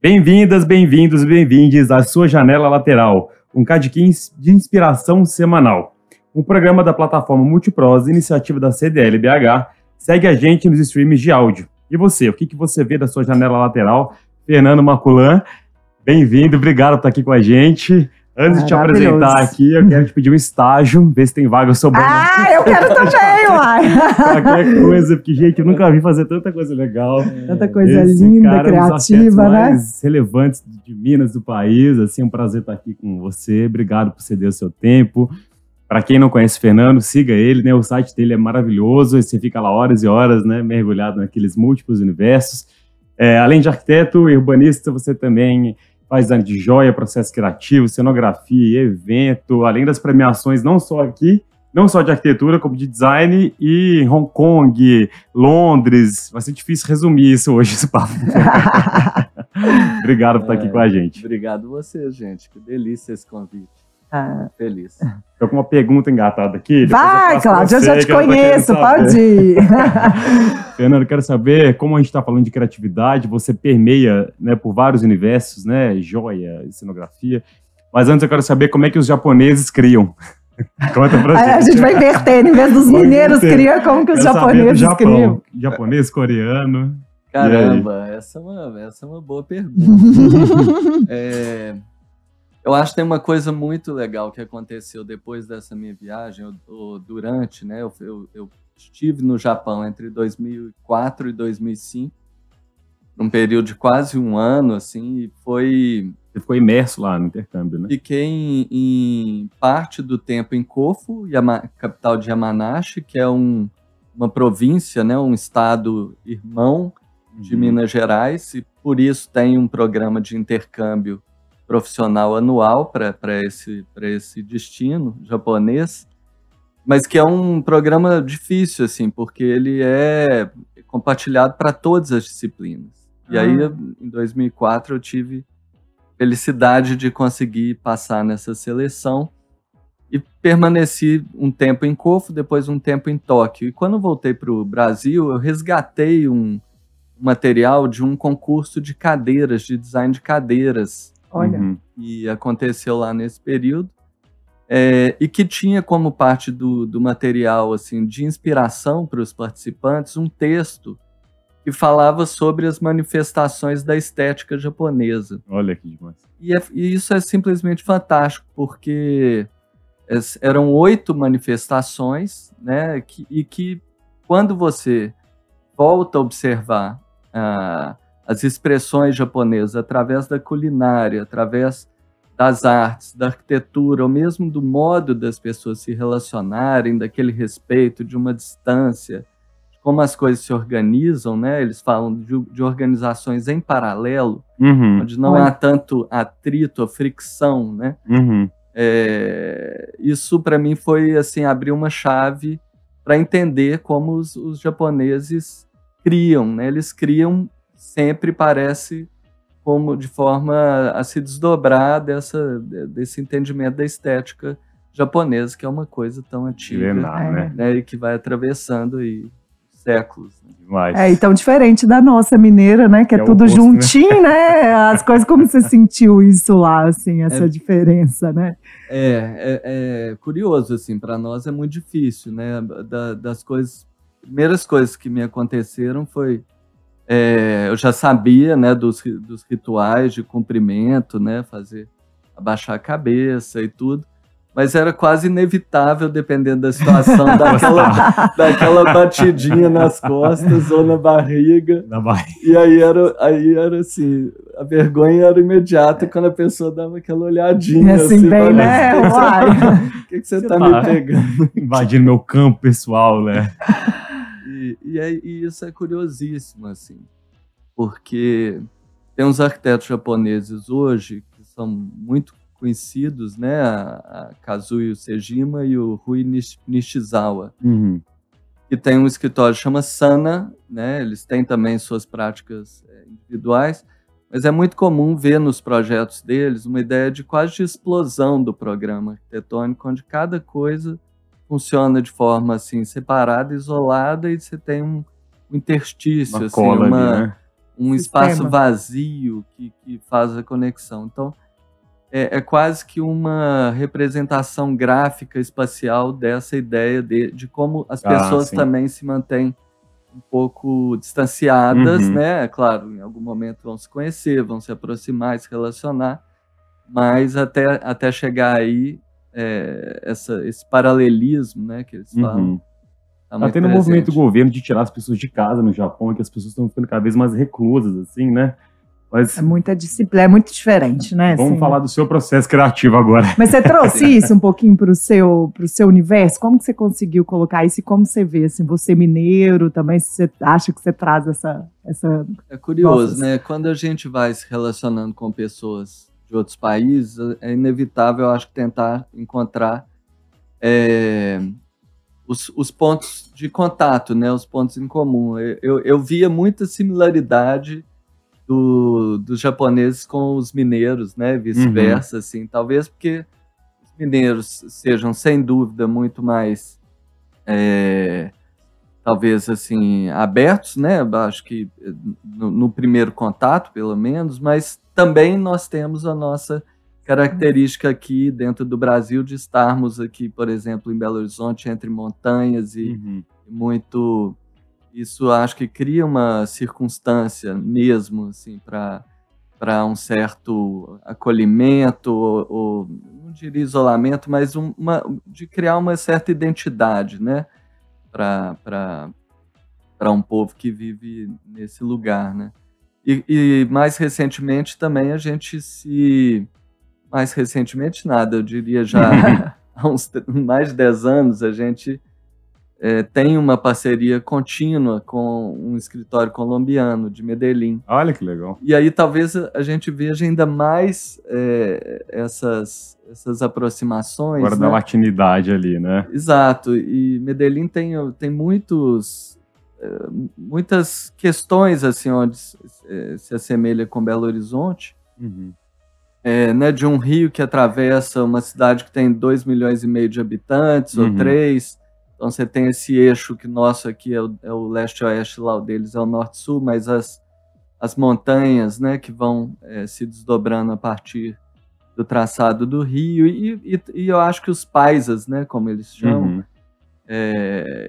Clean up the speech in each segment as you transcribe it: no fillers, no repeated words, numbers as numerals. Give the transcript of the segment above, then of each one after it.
Bem-vindas, bem-vindos, bem-vindes à sua Janela Lateral, um cadiquim de inspiração semanal. Um programa da plataforma Multiprosa, iniciativa da CDL-BH, segue a gente nos streams de áudio. E você, o que você vê da sua janela lateral? Fernando Maculan, bem-vindo, obrigado por estar aqui com a gente. Antes de te apresentar aqui, eu quero te pedir um estágio, ver se tem vaga sobrando. Eu quero também, uai! Qualquer coisa, porque, gente, eu nunca vi fazer tanta coisa legal. Tanta coisa linda, criativa, né? Mais relevantes de Minas, do país. Assim, é um prazer estar aqui com você. Obrigado por ceder o seu tempo. Para quem não conhece o Fernando, siga ele, né? O site dele é maravilhoso, e você fica lá horas e horas, né? Mergulhado naqueles múltiplos universos. Além de arquiteto e urbanista, você também faz design de joia, processo criativo, cenografia, evento, além das premiações, não só aqui, não só de arquitetura, como de design, e Hong Kong, Londres. Vai ser difícil resumir isso hoje, esse papo. Obrigado por estar aqui com a gente. Obrigado você, gente. Que delícia esse convite. Feliz. Estou com uma pergunta engatada aqui. Vai, Cláudia, eu já te conheço, pode ir. Fernando, eu quero saber, como a gente está falando de criatividade, você permeia, né, por vários universos, né, joia, cenografia, mas antes eu quero saber como é que os japoneses criam. Conta pra gente. A gente vai inverter, em vez dos mineiros criam, como que os japoneses criam? Japonês, coreano. Caramba, essa é uma boa pergunta. Eu acho que tem uma coisa muito legal que aconteceu depois dessa minha viagem, ou durante, né? Eu estive no Japão entre 2004 e 2005, num período de quase um ano, assim, e foi... Você ficou imerso lá no intercâmbio, né? Fiquei em parte do tempo em Kofu, capital de Yamanashi, que é uma província, né? Um estado irmão de Minas Gerais, e por isso tem um programa de intercâmbio profissional anual para esse destino japonês, mas que é um programa difícil, assim, porque ele é compartilhado para todas as disciplinas. E aí, em 2004, eu tive felicidade de conseguir passar nessa seleção e permaneci um tempo em Kofu, depois um tempo em Tóquio. E quando eu voltei para o Brasil, eu resgatei um material de um concurso de cadeiras, de design de cadeiras, e aconteceu lá nesse período, e que tinha como parte do material, assim, de inspiração para os participantes um texto que falava sobre as manifestações da estética japonesa. Olha que demais. E isso é simplesmente fantástico, porque eram 8 manifestações, né, e que quando você volta a observar as expressões japonesas através da culinária, através das artes, da arquitetura, ou mesmo do modo das pessoas se relacionarem, daquele respeito, de uma distância, de como as coisas se organizam, né? Eles falam de organizações em paralelo, onde não há tanto atrito ou fricção, né? Isso, para mim, foi assim, abrir uma chave para entender como os japoneses criam, né? Eles criam sempre, parece, como de forma a se desdobrar desse entendimento da estética japonesa, que é uma coisa tão antiga, né? E que vai atravessando séculos. E tão diferente da nossa mineira, né? Que é tudo oposto, juntinho, né? As coisas, como você sentiu isso lá, assim, essa diferença, né? É curioso, assim, para nós é muito difícil, né? Primeiras coisas que me aconteceram foi... eu já sabia, né, dos rituais de cumprimento, né, abaixar a cabeça e tudo, mas era quase inevitável, dependendo da situação, daquela batidinha nas costas ou na barriga. E aí era assim, a vergonha era imediata quando a pessoa dava aquela olhadinha. Assim, bem, né? O que você tá me pegando? Invadindo meu campo pessoal, né? E isso é curiosíssimo, assim, porque tem uns arquitetos japoneses hoje que são muito conhecidos, né, a Kazuyo Sejima e o Rui Nishizawa, que tem um escritório que chama Sana, né, eles têm também suas práticas individuais, mas é muito comum ver nos projetos deles uma ideia de quase de explosão do programa arquitetônico, onde cada coisa funciona de forma assim separada, isolada, e você tem um interstício, assim, um espaço vazio que faz a conexão. Então, é quase que uma representação gráfica espacial dessa ideia de como as pessoas também se mantêm um pouco distanciadas, né? Claro, em algum momento vão se conhecer, vão se aproximar, se relacionar, mas até chegar aí, esse paralelismo, né, que eles falam. Tá tendo um movimento do governo de tirar as pessoas de casa no Japão, que as pessoas estão ficando cada vez mais reclusas, assim, né? Mas é muita disciplina, é muito diferente, né? Vamos assim, falar do seu processo criativo agora. Mas você trouxe isso um pouquinho para o seu universo? Como que você conseguiu colocar isso e como você vê, assim, você mineiro também, se você acha que você traz essa... É curioso, né? Quando a gente vai se relacionando com pessoas de outros países, é inevitável, eu acho, tentar encontrar os pontos de contato, né? Os pontos em comum. Eu via muita similaridade dos japoneses com os mineiros, né? Vice-versa, assim. Talvez porque os mineiros sejam, sem dúvida, muito mais, talvez, assim, abertos, né? Acho que no primeiro contato, pelo menos, mas também nós temos a nossa característica aqui dentro do Brasil de estarmos aqui, por exemplo, em Belo Horizonte, entre montanhas e muito... Isso acho que cria uma circunstância mesmo, assim, para um certo acolhimento, ou não diria isolamento, mas de criar uma certa identidade, né, para um povo que vive nesse lugar, né. E mais recentemente também a gente mais recentemente nada, eu diria já há mais de 10 anos, a gente tem uma parceria contínua com um escritório colombiano de Medellín. Olha que legal. E aí talvez a gente veja ainda mais essas aproximações. Agora, né, da latinidade ali, né? Exato. E Medellín tem muitas questões assim, onde se assemelha com Belo Horizonte. Né, de um rio que atravessa uma cidade que tem 2,5 milhões de habitantes, ou 3. Então você tem esse eixo que nosso aqui é o leste-oeste, lá o deles é o norte-sul, mas as montanhas, né, que vão se desdobrando a partir do traçado do rio, e eu acho que os paisas, né, como eles chamam,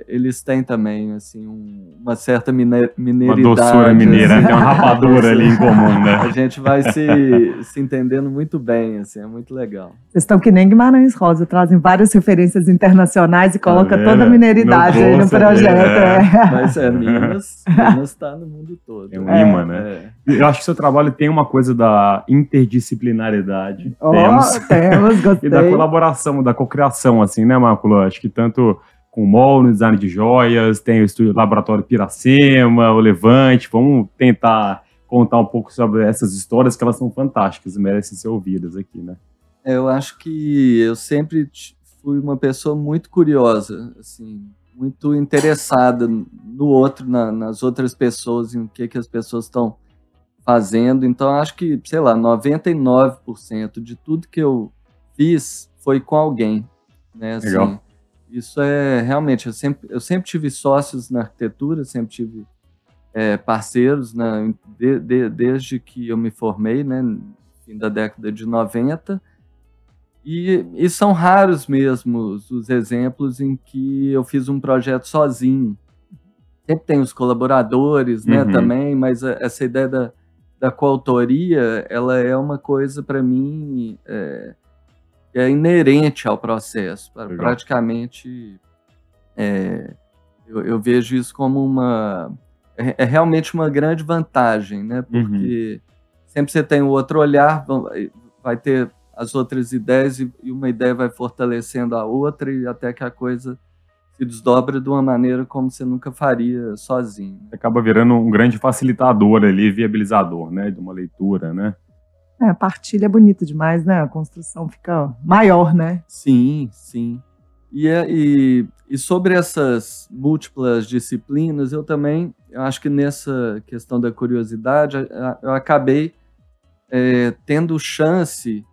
eles têm também assim, uma certa mineiridade. Uma doçura mineira, assim, tem uma rapadura ali em comum, né? A gente vai se entendendo muito bem, assim, é muito legal. Vocês estão que nem Guimarães Rosa, trazem várias referências internacionais e coloca toda a mineiridade aí no projeto. Mas Minas está no mundo todo. É um imã, né? Eu acho que seu trabalho tem uma coisa da interdisciplinaridade. Temos, gostei. E da colaboração, da cocriação, assim, né, Máculo? Acho que tanto com o MOL no design de joias, tem o estúdio Laboratório Piracema, o Levante. Vamos tentar contar um pouco sobre essas histórias, que elas são fantásticas e merecem ser ouvidas aqui, né? Eu acho que eu sempre fui uma pessoa muito curiosa, assim, muito interessada no outro, nas outras pessoas, em o que as pessoas estão fazendo. Então, acho que, sei lá, 99% de tudo que eu fiz foi com alguém, né? Assim, legal. Isso realmente, eu sempre tive sócios na arquitetura, sempre tive parceiros, né, desde que eu me formei, né, no fim da década de 90, e são raros mesmo os exemplos em que eu fiz um projeto sozinho. Sempre tem os colaboradores, né, também, mas essa ideia da coautoria, ela é uma coisa, para mim, é inerente ao processo. Praticamente, eu vejo isso como realmente uma grande vantagem, né? Porque sempre você tem o outro olhar, vai ter as outras ideias e uma ideia vai fortalecendo a outra, e até que a coisa se desdobra de uma maneira como você nunca faria sozinho. Acaba virando um grande facilitador ali, viabilizador, né? De uma leitura, né? A partilha é bonita demais, né? A construção fica maior, né? Sim, sim. E sobre essas múltiplas disciplinas, eu acho que nessa questão da curiosidade, eu acabei tendo chance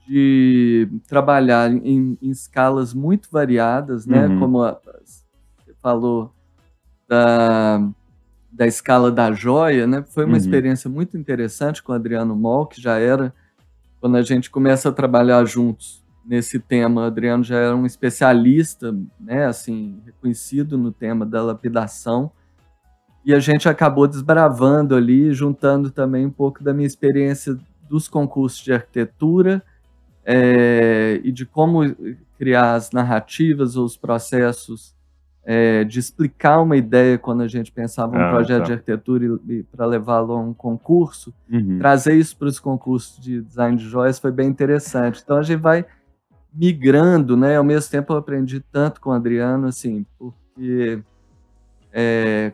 de trabalhar em escalas muito variadas, né? Como você falou da escala da joia, né? Foi uma experiência muito interessante com o Adriano Moll, que já era, quando a gente começa a trabalhar juntos nesse tema, o Adriano já era um especialista, né, assim, reconhecido no tema da lapidação, e a gente acabou desbravando ali, juntando também um pouco da minha experiência dos concursos de arquitetura e de como criar as narrativas ou os processos de explicar uma ideia quando a gente pensava um projeto de arquitetura e para levá-lo a um concurso, trazer isso para os concursos de design de joias foi bem interessante. Então a gente vai migrando, né? Ao mesmo tempo eu aprendi tanto com o Adriano, assim, porque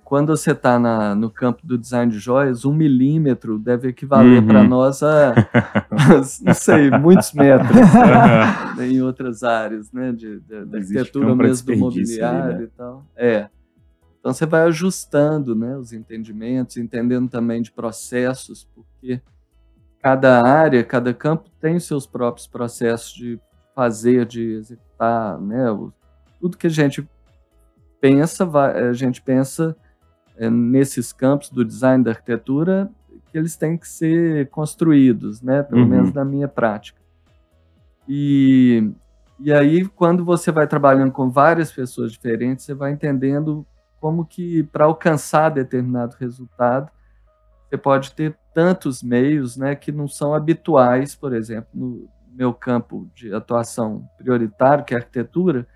quando você está no campo do design de joias, 1 milímetro deve equivaler para nós a, não sei, muitos metros, né, em outras áreas, né, da arquitetura mesmo, do mobiliário, né? E tal. Então você vai ajustando, né, os entendimentos, entendendo também de processos, porque cada área, cada campo tem os seus próprios processos de fazer, de executar, né, tudo que a gente pensa nesses campos do design da arquitetura, que eles têm que ser construídos, né? Pelo menos na minha prática. E aí, quando você vai trabalhando com várias pessoas diferentes, você vai entendendo como que, para alcançar determinado resultado, você pode ter tantos meios, né, que não são habituais. Por exemplo, no meu campo de atuação prioritário, que é a arquitetura,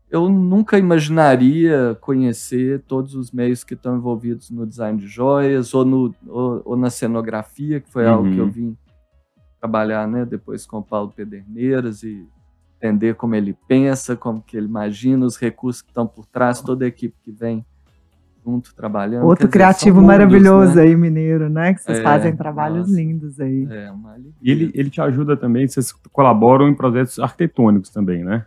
eu nunca imaginaria conhecer todos os meios que estão envolvidos no design de joias ou na cenografia, que foi algo que eu vim trabalhar, né, depois com o Paulo Pederneiras e entender como ele pensa, como que ele imagina, os recursos que estão por trás, toda a equipe que vem junto trabalhando. Outro criativo maravilhoso, né? Aí, mineiro, né? Que vocês fazem trabalhos lindos aí. Uma alegria. E ele te ajuda também, vocês colaboram em projetos arquitetônicos também, né?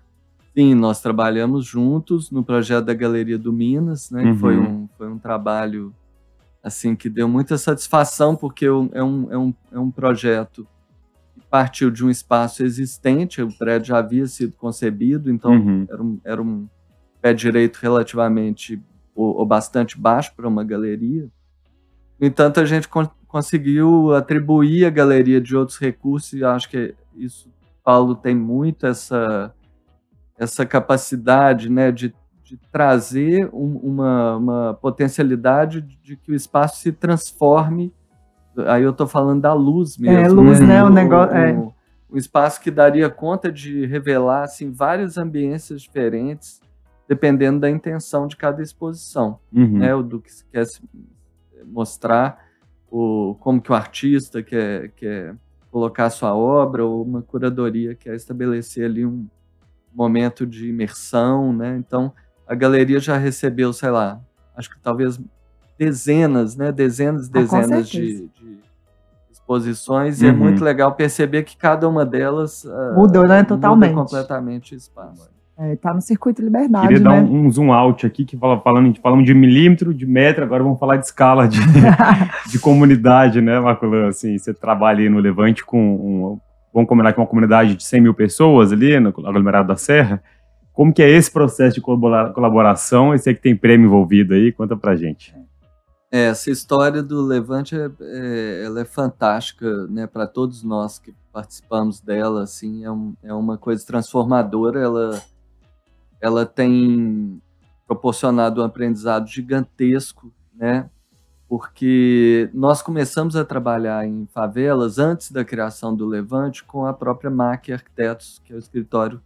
Sim, nós trabalhamos juntos no projeto da Galeria do Minas, né? Que foi um trabalho assim, que deu muita satisfação, porque é um projeto que partiu de um espaço existente, o prédio já havia sido concebido, então era um pé direito relativamente ou bastante baixo para uma galeria. No entanto, a gente conseguiu atribuir a galeria de outros recursos, e acho que isso, Paulo tem muito essa capacidade, né, de trazer uma potencialidade de que o espaço se transforme. Aí eu estou falando da luz mesmo. Luz, né? O negócio, um espaço que daria conta de revelar assim, várias ambiências diferentes, dependendo da intenção de cada exposição, né, do que se quer mostrar, como que o artista quer colocar a sua obra, ou uma curadoria quer estabelecer ali um momento de imersão, né? Então, a galeria já recebeu, sei lá, acho que talvez dezenas de exposições, e é muito legal perceber que cada uma delas muda, né, totalmente. Muda completamente o espaço. Tá no circuito Liberdade, queria dar né? um zoom out aqui, que falamos de milímetro, de metro, agora vamos falar de escala de comunidade, né, Maculan? Assim, você trabalha aí no Levante com vamos combinar com uma comunidade de 100 mil pessoas ali no aglomerado da Serra. Como que é esse processo de colaboração? Esse aí que tem prêmio envolvido aí, conta pra gente. Essa história do Levante ela é fantástica, né, para todos nós que participamos dela. Assim, é uma coisa transformadora. Ela tem proporcionado um aprendizado gigantesco, né? Porque nós começamos a trabalhar em favelas antes da criação do Levante com a própria MAC Arquitetos, que é o escritório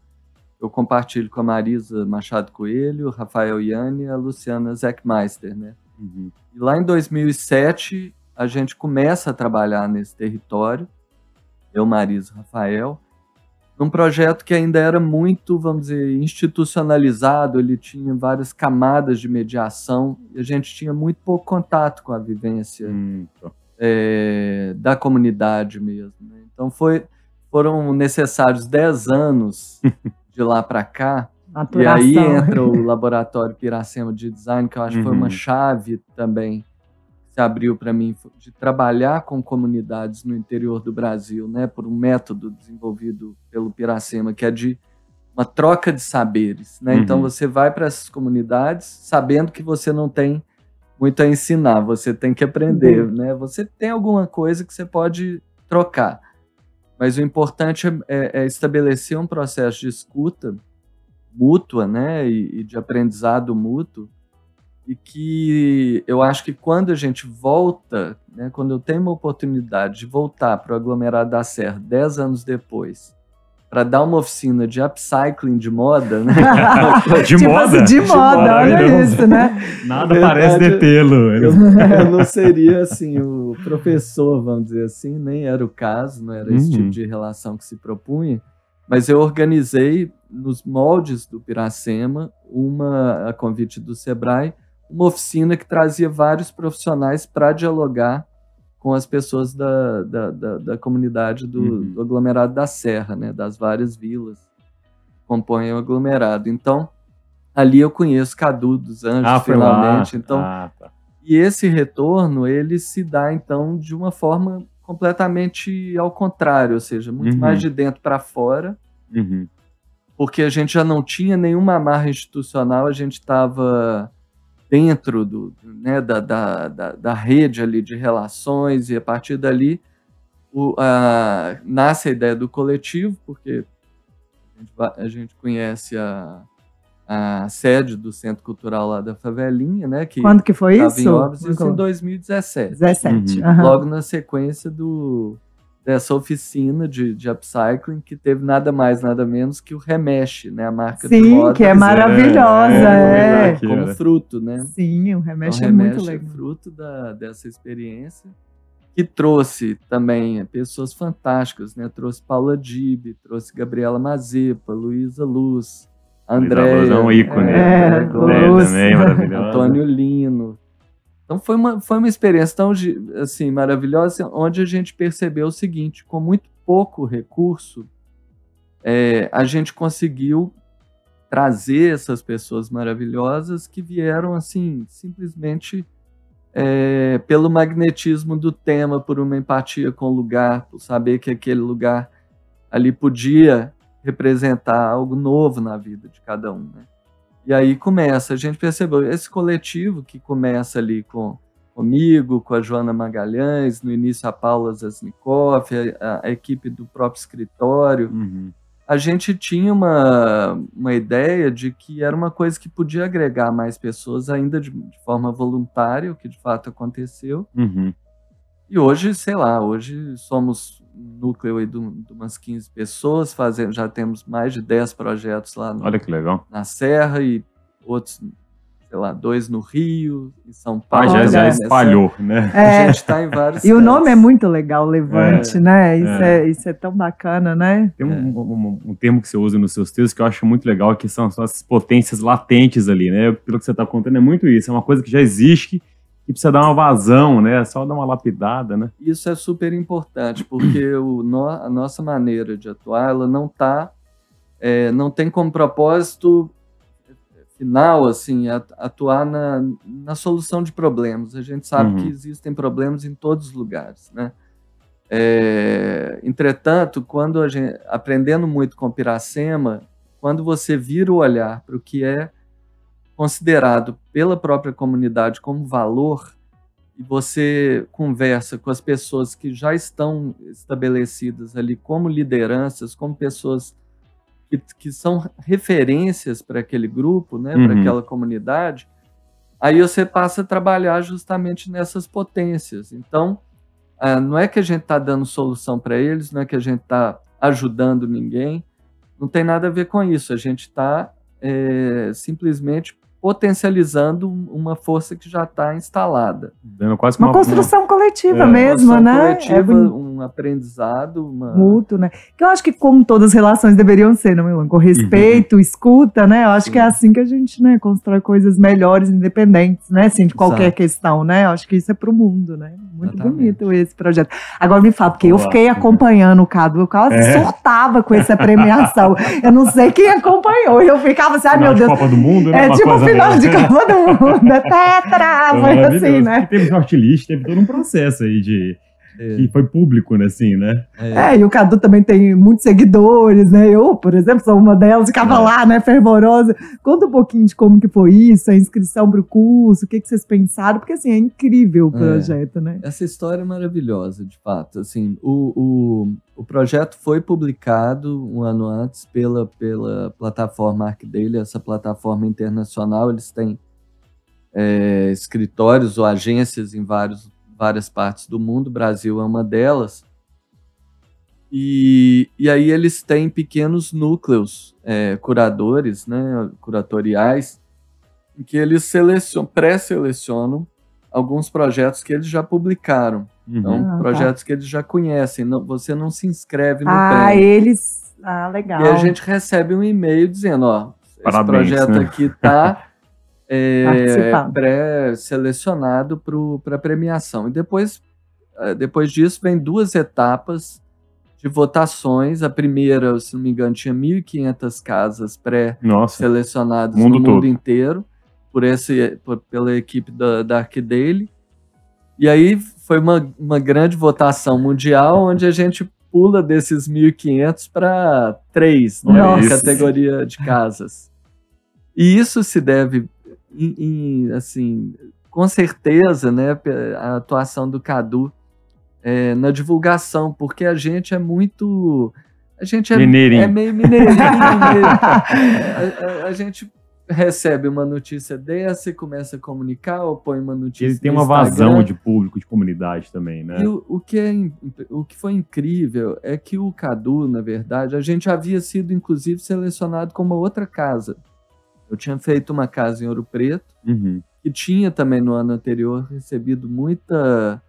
que eu compartilho com a Marisa Machado Coelho, o Rafael Iane e a Luciana Zeckmeister, né? E lá em 2007, a gente começa a trabalhar nesse território, eu, Marisa e Rafael, num projeto que ainda era muito, vamos dizer, institucionalizado. Ele tinha várias camadas de mediação e a gente tinha muito pouco contato com a vivência da comunidade mesmo, né? Então foram necessários 10 anos de lá para cá. Maturação. E aí entra o Laboratório Piracema de Design, que eu acho que foi uma chave também se abriu para mim, de trabalhar com comunidades no interior do Brasil, né, por um método desenvolvido pelo Piracema, que é de uma troca de saberes, né? Então você vai para essas comunidades sabendo que você não tem muito a ensinar, você tem que aprender, né? Você tem alguma coisa que você pode trocar, mas o importante é estabelecer um processo de escuta mútua, né? E de aprendizado mútuo, e que eu acho que quando a gente volta, né, quando eu tenho uma oportunidade de voltar para o aglomerado da Serra 10 anos depois, para dar uma oficina de upcycling de moda, né? De moda? De moda, olha isso, né? Nada parece detê-lo. Eu não seria, assim, o professor, vamos dizer assim, nem era o caso, não era esse tipo de relação que se propunha, mas eu organizei nos moldes do Piracema, a convite do Sebrae, uma oficina que trazia vários profissionais para dialogar com as pessoas da comunidade do aglomerado da Serra, né, das várias vilas que compõem o aglomerado. Então, ali eu conheço Cadu dos Anjos, finalmente. Então, tá. E esse retorno, ele se dá, então, de uma forma completamente ao contrário, ou seja, muito mais de dentro para fora, porque a gente já não tinha nenhuma amarra institucional, a gente estava dentro né, da rede ali de relações, e a partir dali nasce a ideia do coletivo, porque a gente conhece a sede do Centro Cultural lá da Favelinha, né? Quando que foi isso? Em Óbidos, isso em 2017. 17. Logo na sequência dessa oficina de upcycling, que teve nada mais, nada menos que o Remexe, né? A marca de moda. Sim, que é maravilhosa. Como fruto, né? Sim, o Remexe então, é muito legal. É fruto dessa experiência, que trouxe também pessoas fantásticas, né? Trouxe Paula Dib, trouxe Gabriela Mazepa, Luísa Luz, André. É um ícone. Também, maravilhoso. Antônio Lino. Então foi uma experiência tão assim, maravilhosa, onde a gente percebeu o seguinte: com muito pouco recurso, a gente conseguiu trazer essas pessoas maravilhosas que vieram assim, simplesmente pelo magnetismo do tema, por uma empatia com o lugar, por saber que aquele lugar ali podia representar algo novo na vida de cada um, né? E aí a gente percebeu esse coletivo que começa ali comigo, com a Joana Magalhães, no início a Paula Zasnikoff, a equipe do próprio escritório. A gente tinha uma ideia de que era uma coisa que podia agregar mais pessoas, ainda de forma voluntária, o que de fato aconteceu. E hoje, sei lá, hoje somos um núcleo aí de umas 15 pessoas, já temos mais de 10 projetos lá Olha que legal. Na Serra, e outros, sei lá, 2 no Rio, em São Paulo. Já espalhou, né? A gente está em vários E o nome é muito legal, Levante, né? Isso é tão bacana, né? Tem um termo que você usa nos seus textos que eu acho muito legal, que são as potências latentes ali, né? Pelo que você está contando, é muito isso. É uma coisa que já existe, que precisa dar uma vazão, né? É só dar uma lapidada, né? Isso é super importante, porque a nossa maneira de atuar, ela não tem como propósito final, assim, atuar na solução de problemas. A gente sabe que existem problemas em todos os lugares, né? Entretanto, aprendendo muito com Piracema, quando você vira o olhar para o que é considerado pela própria comunidade como valor, e você conversa com as pessoas que já estão estabelecidas ali como lideranças, como pessoas que são referências para aquele grupo, né, para aquela comunidade, aí você passa a trabalhar justamente nessas potências. Então, não é que a gente está dando solução para eles, não é que a gente está ajudando ninguém, não tem nada a ver com isso. A gente está simplesmente potencializando uma força que já está instalada. Dando quase uma construção coletiva mesmo, né? Coletiva, um aprendizado, mútuo, né? Que eu acho que como todas as relações deveriam ser, não é? Com respeito, escuta, né? Eu acho que é assim que a gente, né, constrói coisas melhores, independentes, né? Assim, de qualquer questão, né? Eu acho que isso é pro mundo, né? Muito bonito esse projeto. Agora me fala, porque eu fiquei acompanhando o Cadu, eu quase surtava com essa premiação. Eu não sei quem acompanhou, eu ficava assim, meu Deus. Copa do Mundo, né? Tipo final de Copa do Mundo, tetra, foi assim, né? Teve shortlist, teve todo um processo aí de que foi público, né, assim, né? E o Cadu também tem muitos seguidores, né? Eu, por exemplo, sou uma delas, ficava lá, né, fervorosa. Conta um pouquinho de como que foi isso, a inscrição para o curso, o que vocês pensaram, porque, assim, é incrível o projeto, né? Essa história é maravilhosa, de fato. Assim, o projeto foi publicado um ano antes pela plataforma ArcDaily, essa plataforma internacional. Eles têm escritórios ou agências em várias partes do mundo, o Brasil é uma delas, e aí eles têm pequenos núcleos curadores, né, curatoriais, em que eles pré-selecionam alguns projetos que eles já publicaram, então projetos que eles já conhecem, você não se inscreve no prêmio. Legal. E a gente recebe um e-mail dizendo, parabéns, esse projeto aqui está pré-selecionado para premiação. E depois disso, vem 2 etapas de votações. A primeira, se não me engano, tinha 1.500 casas pré-selecionadas no mundo inteiro pela equipe da ArcDaily. E aí foi uma grande votação mundial, onde a gente pula desses 1.500 para 3, né, na categoria de casas. E isso se deve, assim, com certeza, né, a atuação do Cadu na divulgação, porque a gente é muito... A gente é meio mineirinho mesmo. A gente recebe uma notícia dessa e começa a comunicar, ou põe uma notícia Ele tem uma vazão de público, de comunidade também, né? E o que foi incrível é que o Cadu, na verdade, a gente havia sido, inclusive, selecionado como uma outra casa. Eu tinha feito uma casa em Ouro Preto, que tinha também no ano anterior recebido muita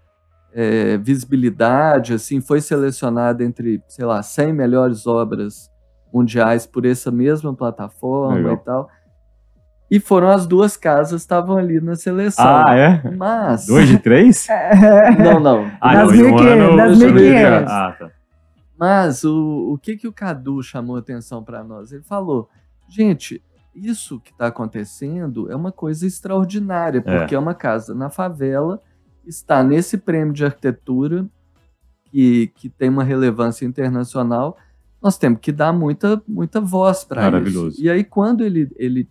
visibilidade, assim, foi selecionada entre, sei lá, 100 melhores obras mundiais por essa mesma plataforma e tal. E foram as 2 casas que estavam ali na seleção. Mas... 2 de 3? Não. Das 1.500. Tá. Mas o que o Cadu chamou atenção para nós? Ele falou, gente, isso que está acontecendo é uma coisa extraordinária, porque é uma casa na favela, está nesse prêmio de arquitetura que tem uma relevância internacional. Nós temos que dar muita voz para isso. Maravilhoso. E aí, quando ele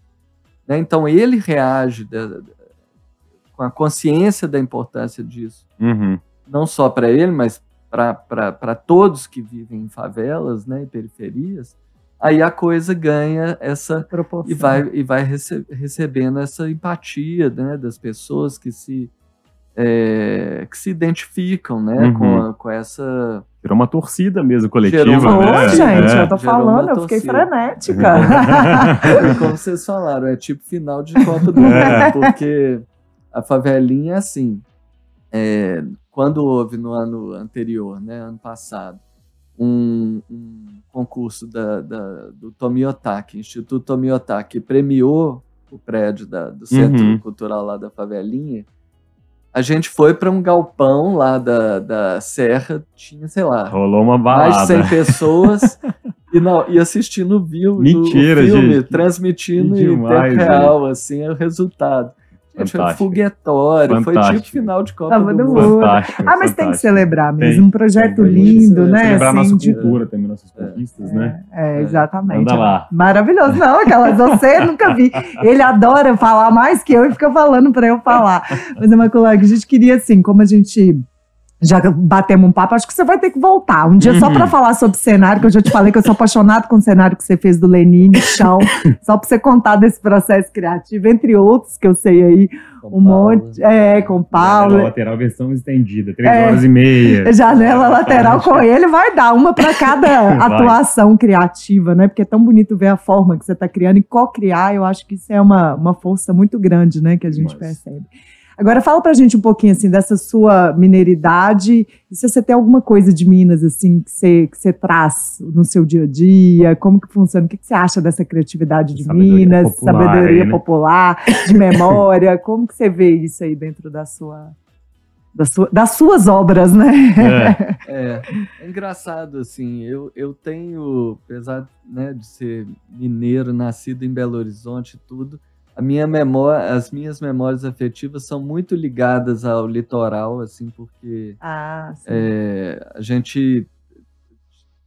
né, então ele reage com a consciência da importância disso, não só para ele, mas para todos que vivem em favelas, né, e periferias. Aí a coisa ganha essa proporção e vai recebendo essa empatia, né, das pessoas que se identificam, né, com essa... Gerou uma torcida mesmo, coletiva, né? Gente, eu tô falando, eu fiquei frenética. Como vocês falaram, é tipo final de Copa do Mundo, porque a favelinha é assim. Quando houve no ano anterior, né, ano passado, um concurso do Tomiotaki, Instituto Tomiotaki, premiou o prédio do Centro Cultural lá da favelinha. A gente foi para um galpão lá da Serra, tinha, sei lá, rolou uma balada. Mais de 100 pessoas e assistindo o filme, gente. transmitindo em tempo real, assim, é o resultado. Gente, foi um foguetório, foi tipo final de Copa do Mundo. Mas tem que celebrar mesmo, um projeto lindo, né? Celebrar assim, nossa cultura também, nossas conquistas, né? Exatamente. Anda lá. Maravilhoso. Não, você nunca vi. Ele adora falar mais que eu e fica falando para eu falar. Mas, Imaculada, a gente queria, assim, como a gente... Já batemos um papo, acho que você vai ter que voltar. Um dia só para falar sobre cenário, que eu já te falei que eu sou apaixonado com o cenário que você fez do Lenine, chão. Só para você contar desse processo criativo, entre outros, que eu sei aí, com monte. Com Paulo. Janela lateral, versão estendida, 3h30. Janela lateral com ele vai dar uma para cada atuação criativa, né? Porque é tão bonito ver a forma que você está criando e co-criar. Eu acho que isso é uma força muito grande, né? Que a gente percebe. Agora fala pra gente um pouquinho assim dessa sua mineiridade e se você tem alguma coisa de Minas assim que você traz no seu dia a dia, como que funciona, o que você acha dessa criatividade de Minas, sabedoria popular, de memória, como que você vê isso aí dentro das suas obras, né? É engraçado assim, eu tenho, apesar, né, de ser mineiro, nascido em Belo Horizonte e tudo, as minhas memórias afetivas são muito ligadas ao litoral, assim, porque a gente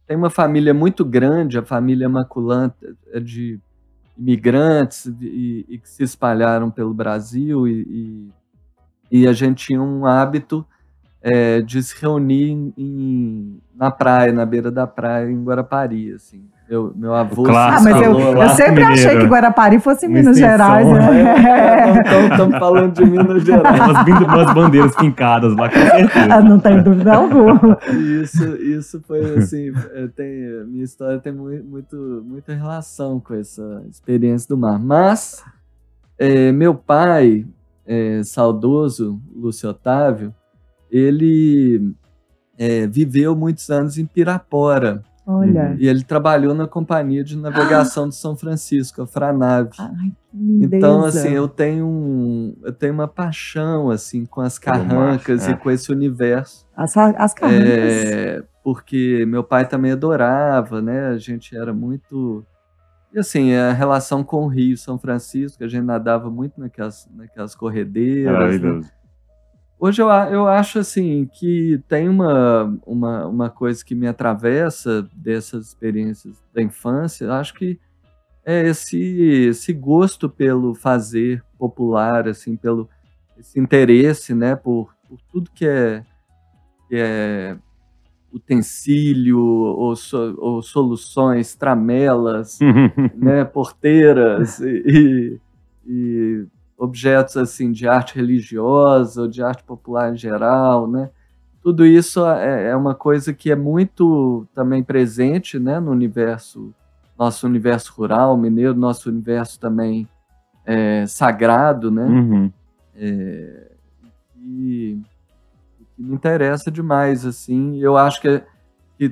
tem uma família muito grande, a família Maculã é de imigrantes e que se espalharam pelo Brasil e a gente tinha um hábito de se reunir na praia, na beira da praia, em Guarapari, assim. Meu avô mas eu sempre achei que Guarapari fosse em Minas Gerais. Então estamos falando de Minas Gerais. Umas bandeiras fincadas lá, com certeza. Não tem dúvida alguma. Isso foi assim, minha história tem muita relação com essa experiência do mar. Mas meu pai, saudoso Lúcio Otávio, ele viveu muitos anos em Pirapora. Olha. E ele trabalhou na Companhia de Navegação de São Francisco, a Franave. Ai, que lindeza. Então, assim, eu tenho uma paixão, assim, com as carrancas e com esse universo. As carrancas. Porque meu pai também adorava, né? A gente era muito... E, assim, a relação com o Rio São Francisco, a gente nadava muito naquelas corredeiras. Maravilhoso. Né? Hoje eu acho assim que tem uma coisa que me atravessa dessas experiências da infância. Eu acho que é esse gosto pelo fazer popular, assim, pelo esse interesse, né, por tudo que é utensílio ou soluções, tramelas, né, porteiras e objetos assim de arte religiosa ou de arte popular em geral, né? Tudo isso é uma coisa que é muito também presente, né, no nosso universo rural mineiro, nosso universo também sagrado, né? E me interessa demais, assim. Eu acho que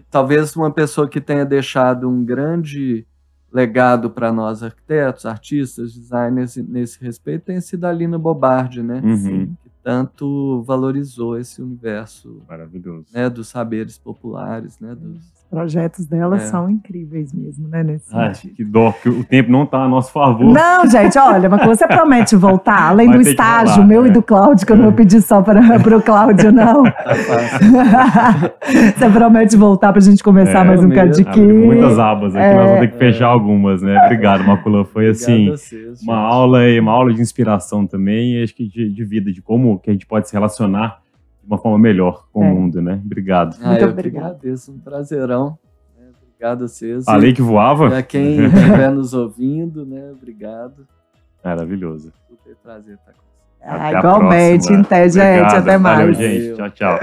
talvez uma pessoa que tenha deixado um grande legado para nós arquitetos, artistas, designers nesse respeito tem sido a Lina Bobardi, né? Que tanto valorizou esse universo maravilhoso, né, dos saberes populares, né? Os projetos dela são incríveis mesmo, né? Nesse sentido. Que dó, que o tempo não está a nosso favor. Não, gente, olha, mas você promete voltar, além do estágio meu e do Cláudio, que eu não vou pedir só para o Cláudio, não. Tá fácil. Você promete voltar para a gente conversar mais um bocadinho aqui. Muitas abas aqui, nós vamos ter que fechar algumas, né? Obrigado, Maculã. Foi assim, uma aula de inspiração também, e acho que de vida, de como que a gente pode se relacionar de uma forma melhor com o mundo, né? Obrigado. Muito eu obrigado. que agradeço, um prazerão. Obrigado a vocês. Falei que voava? Para quem estiver nos ouvindo, né? Obrigado. Maravilhoso. Super prazer estar com você. Igualmente, gente. Até mais. Valeu, gente. Tchau, tchau.